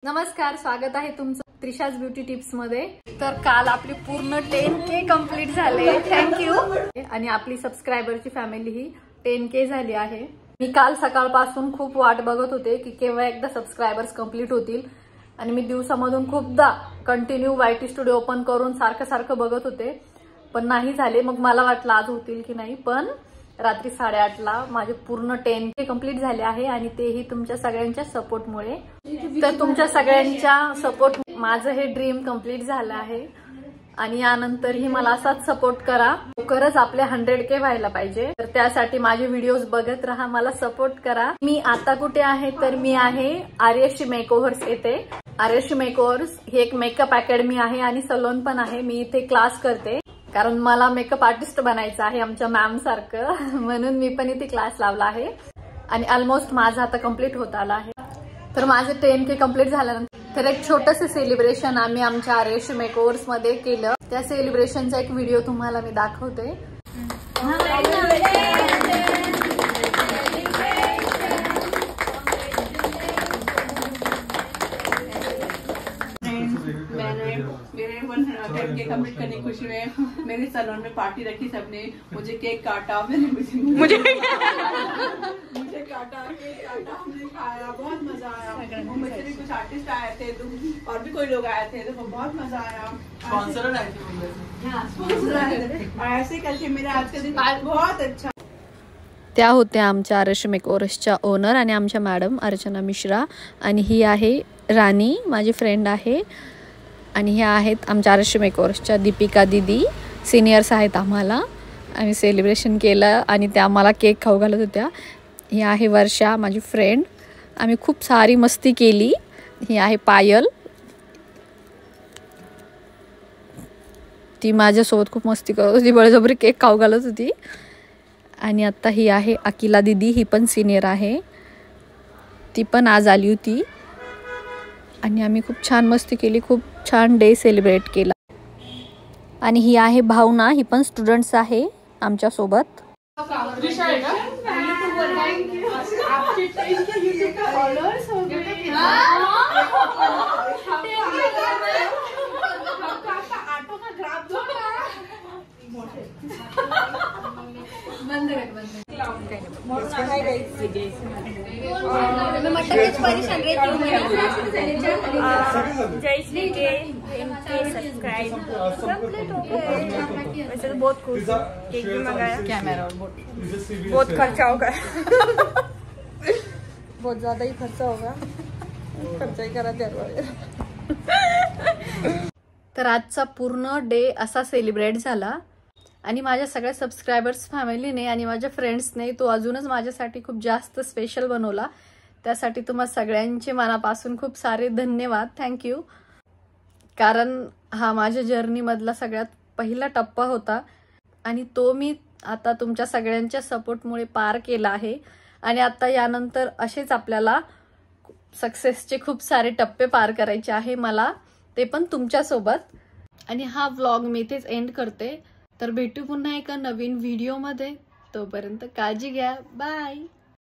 नमस्कार, स्वागत आहे तुमचं त्रिशाज ब्युटी टिप्स मध्ये। तर काल आपली पूर्ण 10K कंप्लीट झाले, थँक्यू। आणि आपली सबस्क्रायबरची फॅमिली ही 10K झाली आहे। मी काल सकाळपासून खूप वाट बघत होते की केव्हा एकदा सबस्क्रायबर्स कंप्लीट होतील आणि मी दिवसामधून खूपदा कंटिन्यू YT स्टुडिओ ओपन करून सारखं बघत होते, पण नाही झाले। मग मला वाटलं आज होतील की नाही, पण रात्री 8:30ला माझे पूर्ण 10K कंप्लीट झाले आहे आणि तेही तुमच्या सगळ्यांच्या सपोर्टमुळे। तर तुमच्या सगळ्यांच्या सपोर्ट माझं हे ड्रीम कंप्लीट झालं आहे आणि यानंतरही मला असाच सपोर्ट करा। लवकरच आपले 100K व्हायला पाहिजे, तर त्यासाठी माझे व्हिडिओज बघत राहा, मला सपोर्ट करा। मी आता कुठे आहे तर मी आहे आर्यश्री मेकओव्हर्स येथे। आर्यश्री मेकओव्हर्स ही एक मेकअप अकॅडमी आहे आणि सलोन पण आहे। मी इथे क्लास करते कारण मला मेकअप आर्टिस्ट बनायचं आहे आमच्या मॅम सारखं, म्हणून मी पण इथे क्लास लावला आहे आणि ऑलमोस्ट माझा आता कंप्लीट होत आला आहे। तर माझे 10K कंप्लीट झाल्यानंतर एक छोटंसं सेलिब्रेशन आम्ही आमच्या आर्यश्री मेकओव्हर्स मध्ये केलं। त्या सेलिब्रेशनचा एक व्हिडिओ तुम्हाला मी दाखवते। मेरे 10K कंप्लीट करने की खुशी में मेरे सैलून में पार्टी रखी सबने, मुझे केक काटा, मुझे काटा, केक काटा, हमने खाया, बहुत मजा आया। मुझसे भी कुछ आर्टिस्ट आए थे और भी कोई लोग आए थे, तो बहुत मजा आया। स्पॉन्सर आए थे और ऐसे करके मेरा आज का दिन बहुत अच्छा। त्या होत्या आमच्या आर्यश्री मेकओव्हर्सच्या ओनर आणि आमच्या मॅडम अर्चना मिश्रा, आणि ही आहे राणी, माझी फ्रेंड आहे। आणि ह्या आहेत आमच्या आर्यश्री मेकओव्हर्सच्या दीपिका दीदी, सिनियर्स आहेत आम्हाला। आम्ही सेलिब्रेशन केलं आणि त्या आम्हाला केक खाऊ घालत होत्या। ही आहे वर्षा, माझी फ्रेंड, आम्ही खूप सारी मस्ती केली। ही आहे पायल, ती माझ्यासोबत खूप मस्ती करत होती, बळजबरी केक खाऊ घालत होती। आणि आता ही आहे अकिला दीदी, ही पण सिनियर आहे, ती पण आज आली होती आणि आम्ही खूप छान मस्ती केली, खूप छान डे सेलिब्रेट केला। आणि ही आहे भावना, ही पण स्टुडंट्स आहे आमच्या सोबत। जयश्री के 10K सब्सक्राइब कंप्लीट हो गए। वैसे तो बहुत खुश, केक भी मंगाया, कैमरा और बहुत खर्चा होगा बहुत ज्यादा ही खर्चा होगा, खर्चा ही करा त्यावर। तर आजचा पूर्ण डे असा सेलिब्रेट झाला आणि माझ्या सगळ्या सबस्क्रायबर्स फॅमिलीने आणि माझ्या फ्रेंड्सने तो अजूनच माझ्यासाठी खूप जास्त स्पेशल बनवला। त्यासाठी तुम्हा सगळ्यांचे मनापासून खूप सारे धन्यवाद, थँक्यू। कारण हा माझ्या जर्नीमधला सगळ्यात पहिला टप्पा होता आणि तो मी आता तुमच्या सगळ्यांच्या सपोर्टमुळे पार केला आहे। आणि आता यानंतर असेच आपल्याला सक्सेसचे खूप सारे टप्पे पार करायचे आहे मला, ते पण तुमच्यासोबत। आणि हा व्लॉग मी इथेच एंड करते। तर भेटू पुन्हा एका नवीन व्हिडिओमध्ये, तोपर्यंत काळजी घ्या, बाय।